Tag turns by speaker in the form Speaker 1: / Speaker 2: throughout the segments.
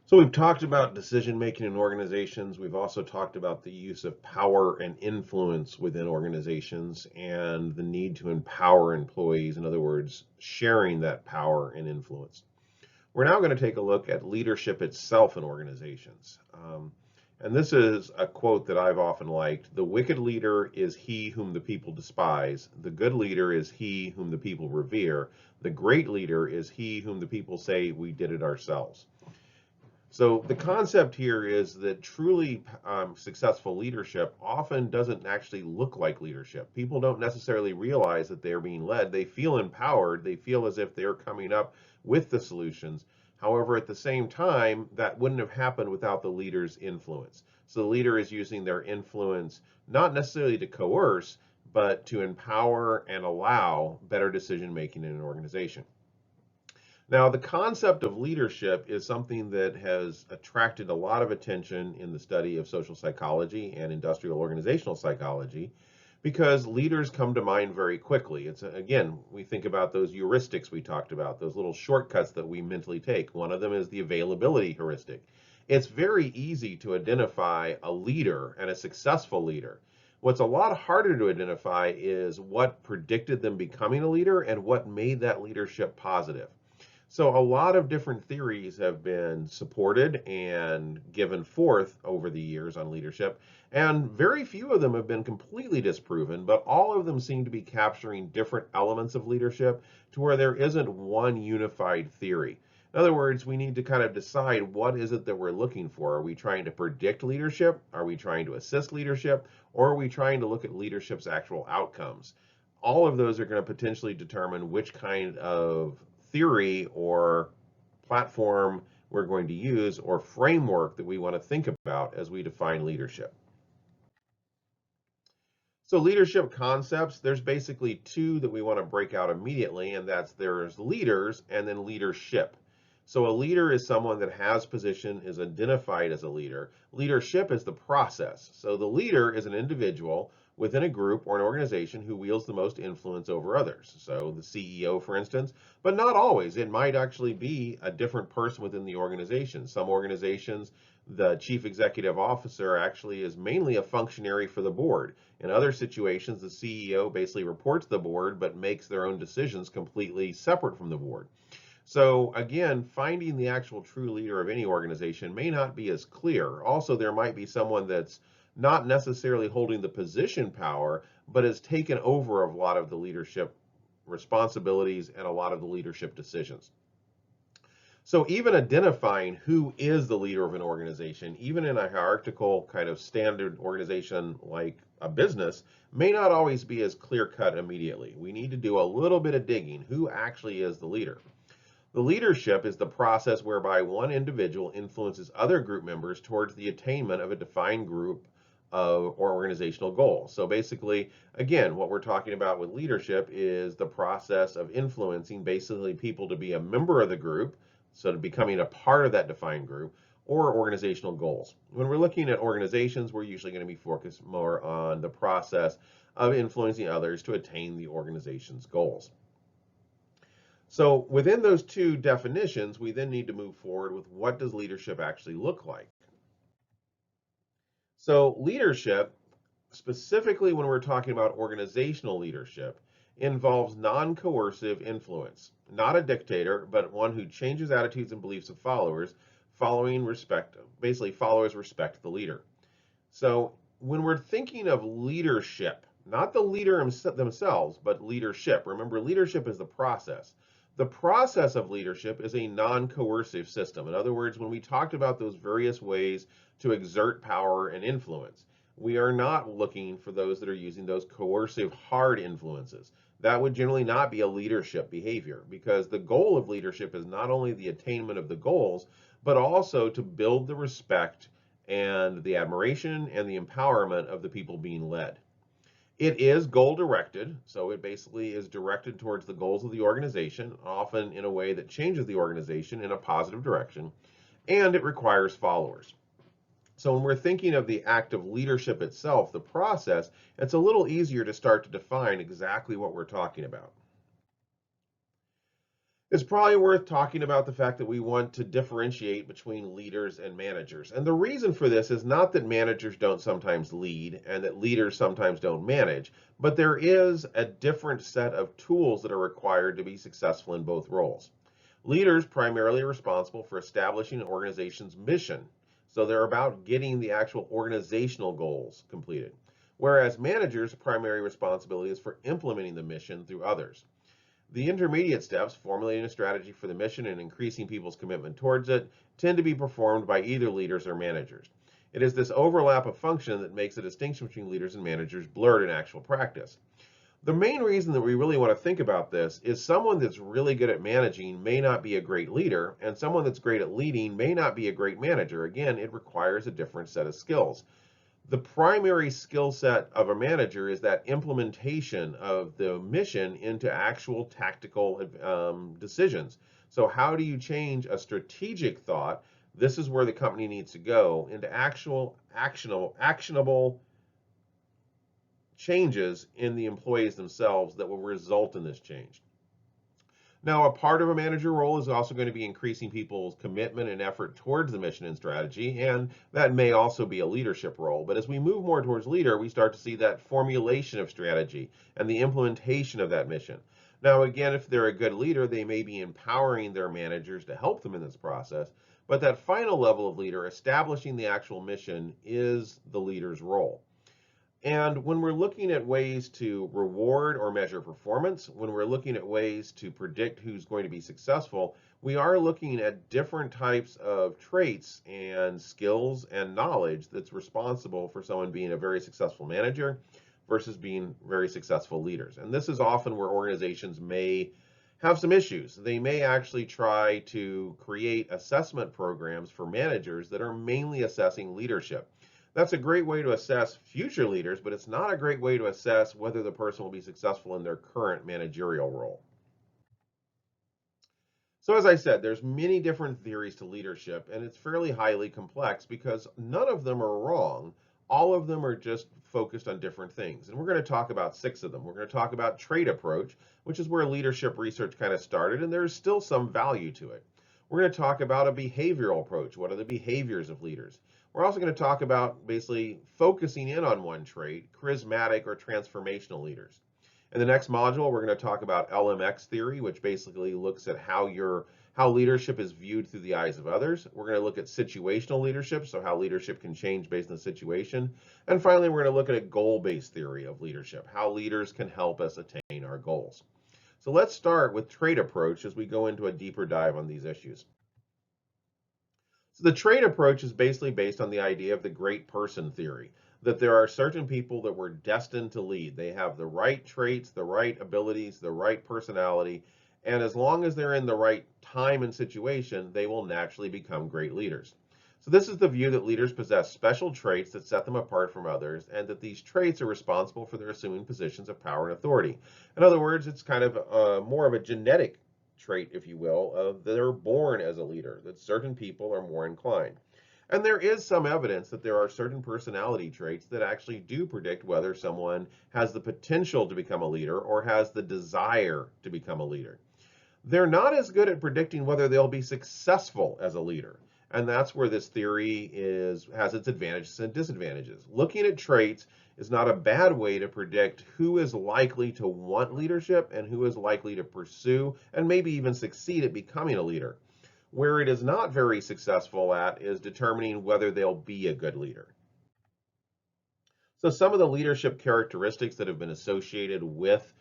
Speaker 1: So we've talked about decision making in organizations. We've also talked about the use of power and influence within organizations and the need to empower employees. In other words, sharing that power and influence. We're now going to take a look at leadership itself in organizations. And this is a quote that I've often liked. The wicked leader is he whom the people despise. The good leader is he whom the people revere. The great leader is he whom the people say, we did it ourselves. So the concept here is that truly successful leadership often doesn't actually look like leadership. People don't necessarily realize that they're being led. They feel empowered. They feel as if they're coming up with the solutions. However, at the same time, that wouldn't have happened without the leader's influence. So the leader is using their influence not necessarily to coerce, but to empower and allow better decision making in an organization. Now, the concept of leadership is something that has attracted a lot of attention in the study of social psychology and industrial organizational psychology because leaders come to mind very quickly. It's again, we think about those heuristics we talked about, those little shortcuts that we mentally take. One of them is the availability heuristic. It's very easy to identify a leader and a successful leader. What's a lot harder to identify is what predicted them becoming a leader and what made that leadership positive. So a lot of different theories have been supported and given forth over the years on leadership, and very few of them have been completely disproven, but all of them seem to be capturing different elements of leadership to where there isn't one unified theory. In other words, we need to kind of decide what is it that we're looking for. Are we trying to predict leadership? Are we trying to assist leadership? Or are we trying to look at leadership's actual outcomes? All of those are going to potentially determine which kind of theory or platform we're going to use or framework that we want to think about as we define leadership. So leadership concepts, there's basically two that we want to break out immediately, and that's there's leaders and then leadership. So a leader is someone that has position, is identified as a leader. Leadership is the process. So the leader is an individual within a group or an organization who wields the most influence over others. So the CEO, for instance, but not always. It might actually be a different person within the organization. Some organizations, the chief executive officer actually is mainly a functionary for the board. In other situations, the CEO basically reports to the board but makes their own decisions completely separate from the board. So again, finding the actual true leader of any organization may not be as clear. Also, there might be someone that's not necessarily holding the position power, but has taken over a lot of the leadership responsibilities and a lot of the leadership decisions. So even identifying who is the leader of an organization, even in a hierarchical kind of standard organization like a business, may not always be as clear cut immediately. We need to do a little bit of digging. Who actually is the leader? The leadership is the process whereby one individual influences other group members towards the attainment of a defined group of or organizational goal. So basically, again, what we're talking about with leadership is the process of influencing basically people to be a member of the group, so to becoming a part of that defined group, or organizational goals. When we're looking at organizations, we're usually going to be focused more on the process of influencing others to attain the organization's goals. So within those two definitions, we then need to move forward with what does leadership actually look like? So leadership, specifically when we're talking about organizational leadership, involves non-coercive influence, not a dictator, but one who changes attitudes and beliefs of followers, following respect, basically followers respect the leader. So when we're thinking of leadership, not the leader themselves, but leadership. Remember, leadership is the process. The process of leadership is a non-coercive system. In other words, when we talked about those various ways to exert power and influence, we are not looking for those that are using those coercive hard influences. That would generally not be a leadership behavior because the goal of leadership is not only the attainment of the goals, but also to build the respect and the admiration and the empowerment of the people being led. It is goal directed, so it basically is directed towards the goals of the organization, often in a way that changes the organization in a positive direction, and it requires followers. So when we're thinking of the act of leadership itself, the process, it's a little easier to start to define exactly what we're talking about. It's probably worth talking about the fact that we want to differentiate between leaders and managers. And the reason for this is not that managers don't sometimes lead and that leaders sometimes don't manage, but there is a different set of tools that are required to be successful in both roles. Leaders primarily are responsible for establishing an organization's mission. So they're about getting the actual organizational goals completed. Whereas managers' primary responsibility is for implementing the mission through others. The intermediate steps, formulating a strategy for the mission and increasing people's commitment towards it, tend to be performed by either leaders or managers. It is this overlap of function that makes the distinction between leaders and managers blurred in actual practice. The main reason that we really want to think about this is someone that's really good at managing may not be a great leader, and someone that's great at leading may not be a great manager. Again, it requires a different set of skills. The primary skill set of a manager is that implementation of the mission into actual tactical decisions. So how do you change a strategic thought, this is where the company needs to go, into actual actionable changes in the employees themselves that will result in this change? Now, a part of a manager role is also going to be increasing people's commitment and effort towards the mission and strategy, and that may also be a leadership role. But as we move more towards leader, we start to see that formulation of strategy and the implementation of that mission. Now, again, if they're a good leader, they may be empowering their managers to help them in this process. But that final level of leader, establishing the actual mission, is the leader's role. And when we're looking at ways to reward or measure performance, when we're looking at ways to predict who's going to be successful, we are looking at different types of traits and skills and knowledge that's responsible for someone being a very successful manager versus being very successful leaders. And this is often where organizations may have some issues. They may actually try to create assessment programs for managers that are mainly assessing leadership. That's a great way to assess future leaders, but it's not a great way to assess whether the person will be successful in their current managerial role. So as I said, there's many different theories to leadership, and it's fairly highly complex because none of them are wrong. All of them are just focused on different things. And we're going to talk about 6 of them. We're going to talk about trait approach, which is where leadership research kind of started, and there's still some value to it. We're going to talk about a behavioral approach. What are the behaviors of leaders? We're also going to talk about basically focusing in on one trait, charismatic or transformational leaders. In the next module, we're going to talk about LMX theory, which basically looks at how leadership is viewed through the eyes of others. We're going to look at situational leadership, so how leadership can change based on the situation. And finally, we're going to look at a goal-based theory of leadership, how leaders can help us attain our goals. So let's start with trait approach as we go into a deeper dive on these issues. So the trait approach is basically based on the idea of the great person theory, that there are certain people that were destined to lead. They have the right traits, the right abilities, the right personality, and as long as they're in the right time and situation, they will naturally become great leaders. So this is the view that leaders possess special traits that set them apart from others, and that these traits are responsible for their assuming positions of power and authority. In other words, it's kind of more of a genetic trait, if you will, they're born as a leader, that certain people are more inclined. And there is some evidence that there are certain personality traits that actually do predict whether someone has the potential to become a leader or has the desire to become a leader. They're not as good at predicting whether they'll be successful as a leader. And that's where this theory has its advantages and disadvantages. Looking at traits is not a bad way to predict who is likely to want leadership and who is likely to pursue and maybe even succeed at becoming a leader. Where it is not very successful at is determining whether they'll be a good leader. So some of the leadership characteristics that have been associated with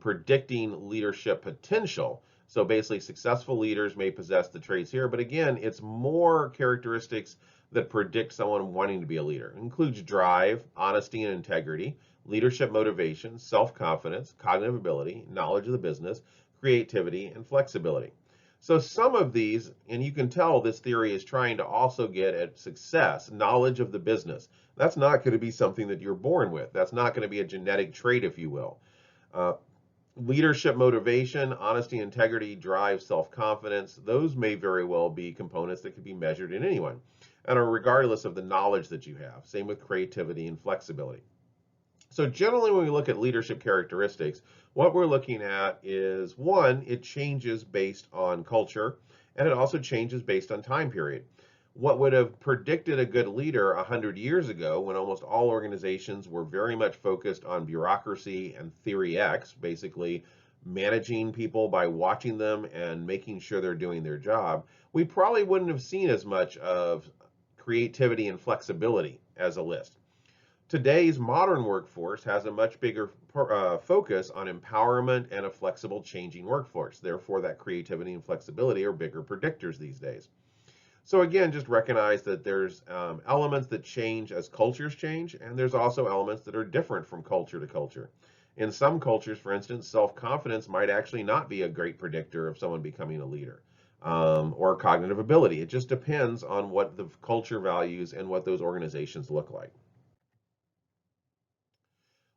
Speaker 1: predicting leadership potential. So basically, successful leaders may possess the traits here, but again, it's more characteristics that predict someone wanting to be a leader. It includes drive, honesty and integrity, leadership motivation, self-confidence, cognitive ability, knowledge of the business, creativity, and flexibility. So some of these, and you can tell this theory is trying to also get at success, knowledge of the business. That's not going to be something that you're born with. That's not going to be a genetic trait, if you will. Leadership motivation, honesty, integrity, drive, self-confidence, those may very well be components that could be measured in anyone, and are regardless of the knowledge that you have. Same with creativity and flexibility. So generally, when we look at leadership characteristics, what we're looking at is one, it changes based on culture, and it also changes based on time period. What would have predicted a good leader 100 years ago, when almost all organizations were very much focused on bureaucracy and theory X, basically managing people by watching them and making sure they're doing their job, we probably wouldn't have seen as much of creativity and flexibility as a list. Today's modern workforce has a much bigger focus on empowerment and a flexible, changing workforce. Therefore, that creativity and flexibility are bigger predictors these days. So again, just recognize that there's elements that change as cultures change, and there's also elements that are different from culture to culture. In some cultures, for instance, self-confidence might actually not be a great predictor of someone becoming a leader, or cognitive ability. It just depends on what the culture values and what those organizations look like.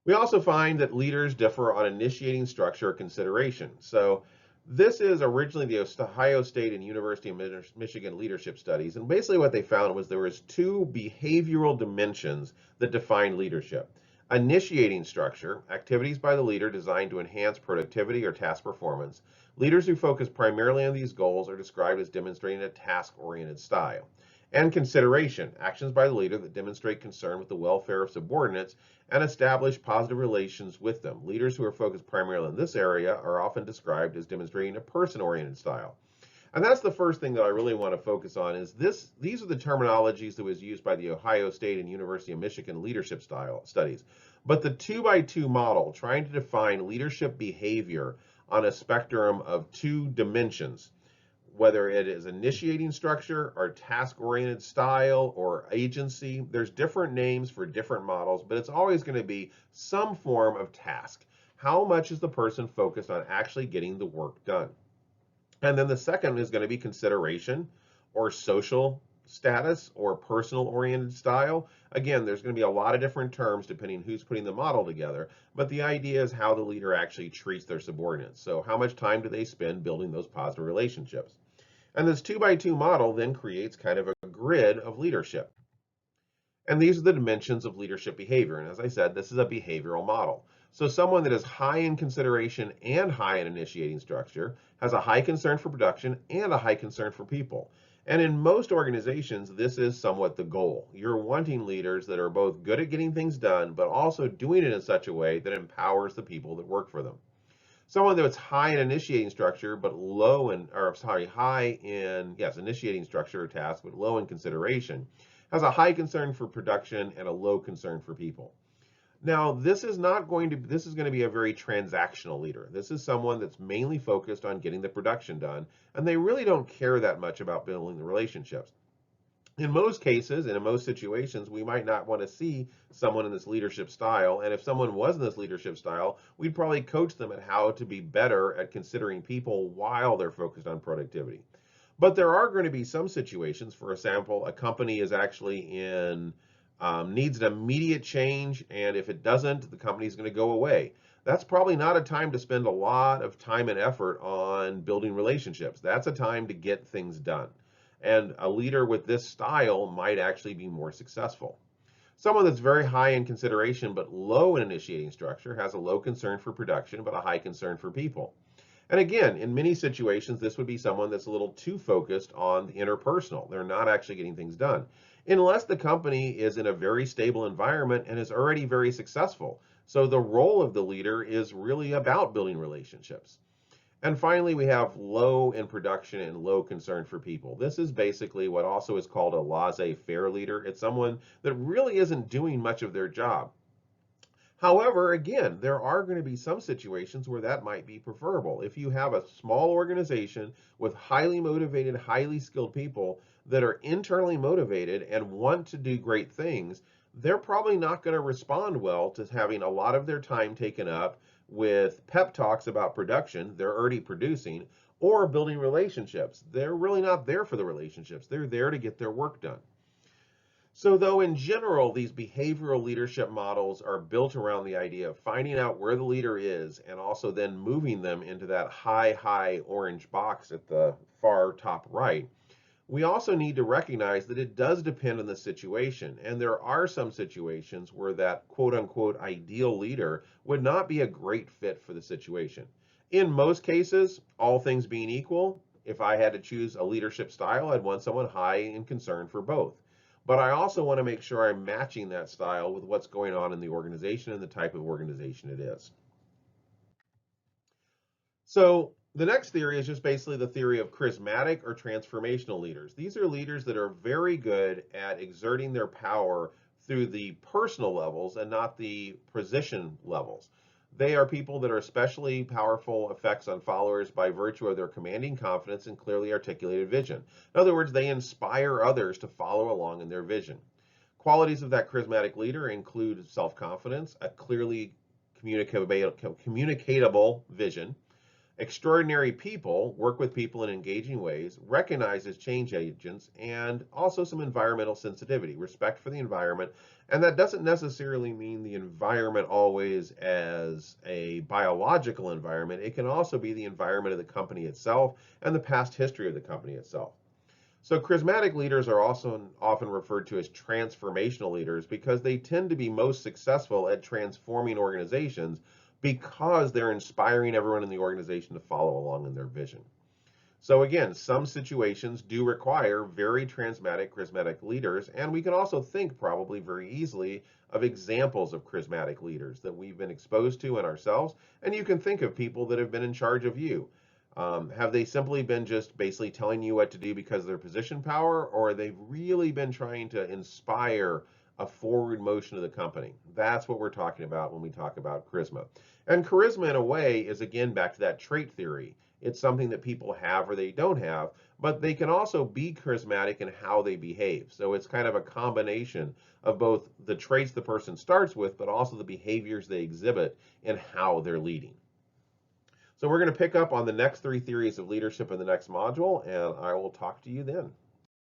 Speaker 1: We also find that leaders differ on initiating structure or consideration. So this is originally the Ohio State and University of Michigan leadership studies. And basically what they found was there was two behavioral dimensions that define leadership. Initiating structure, activities by the leader designed to enhance productivity or task performance. Leaders who focus primarily on these goals are described as demonstrating a task-oriented style. And consideration, actions by the leader that demonstrate concern with the welfare of subordinates and establish positive relations with them. Leaders who are focused primarily in this area are often described as demonstrating a person-oriented style. And that's the first thing that I really want to focus on is this. These are the terminologies that was used by the Ohio State and University of Michigan leadership style studies. But the 2x2 model, trying to define leadership behavior on a spectrum of two dimensions, whether it is initiating structure or task-oriented style or agency. There's different names for different models, but it's always going to be some form of task. How much is the person focused on actually getting the work done? And then the second is going to be consideration or social status or personal oriented style. Again, there's going to be a lot of different terms depending who's putting the model together, but the idea is how the leader actually treats their subordinates. So how much time do they spend building those positive relationships? And this 2x2 model then creates kind of a grid of leadership. And these are the dimensions of leadership behavior. And as I said, this is a behavioral model. So someone that is high in consideration and high in initiating structure has a high concern for production and a high concern for people. And in most organizations, this is somewhat the goal. You're wanting leaders that are both good at getting things done, but also doing it in such a way that empowers the people that work for them. Someone that's high in initiating structure, but low in, or sorry, high in, yes, initiating structure or task, but low in consideration, has a high concern for production and a low concern for people. Now, this is going to be a very transactional leader. This is someone that's mainly focused on getting the production done, and they really don't care that much about building the relationships. In most cases and in most situations, we might not want to see someone in this leadership style. And if someone was in this leadership style, we'd probably coach them at how to be better at considering people while they're focused on productivity. But there are going to be some situations, for example, a company is actually in needs an immediate change, and if it doesn't, the company is going to go away. That's probably not a time to spend a lot of time and effort on building relationships. That's a time to get things done. And a leader with this style might actually be more successful. Someone that's very high in consideration but low in initiating structure has a low concern for production but a high concern for people. And again, in many situations, this would be someone that's a little too focused on the interpersonal. They're not actually getting things done. Unless the company is in a very stable environment and is already very successful. So the role of the leader is really about building relationships. And finally, we have low in production and low concern for people. This is basically what also is called a laissez-faire leader. It's someone that really isn't doing much of their job. However, again, there are going to be some situations where that might be preferable. If you have a small organization with highly motivated, highly skilled people that are internally motivated and want to do great things, they're probably not going to respond well to having a lot of their time taken up with pep talks about production. They're already producing, or building relationships. They're really not there for the relationships. They're there to get their work done. So though in general, these behavioral leadership models are built around the idea of finding out where the leader is and also then moving them into that high orange box at the far top right, We also need to recognize that it does depend on the situation. And there are some situations where that quote unquote ideal leader would not be a great fit for the situation. In most cases, all things being equal, if I had to choose a leadership style, I'd want someone high in concern for both. But I also want to make sure I'm matching that style with what's going on in the organization and the type of organization it is. So the next theory is just basically the theory of charismatic or transformational leaders. These are leaders that are very good at exerting their power through the personal levels and not the position levels. They are people that are especially powerful effects on followers by virtue of their commanding confidence and clearly articulated vision. In other words, they inspire others to follow along in their vision. Qualities of that charismatic leader include self-confidence, a clearly communicatable vision. Extraordinary people work with people in engaging ways, recognize as change agents, and also some environmental sensitivity, respect for the environment. And that doesn't necessarily mean the environment always as a biological environment. It can also be the environment of the company itself and the past history of the company itself. So charismatic leaders are also often referred to as transformational leaders because they tend to be most successful at transforming organizations because they're inspiring everyone in the organization to follow along in their vision. So again, some situations do require very charismatic leaders, and we can also think probably very easily of examples of charismatic leaders that we've been exposed to in ourselves, and you can think of people that have been in charge of you. Have they simply been just basically telling you what to do because of their position power, or they've really been trying to inspire a forward motion of the company? That's what we're talking about when we talk about charisma. And charisma, in a way, is again back to that trait theory. It's something that people have or they don't have, but they can also be charismatic in how they behave. So it's kind of a combination of both the traits the person starts with, but also the behaviors they exhibit and how they're leading. So we're going to pick up on the next three theories of leadership in the next module, and I will talk to you then.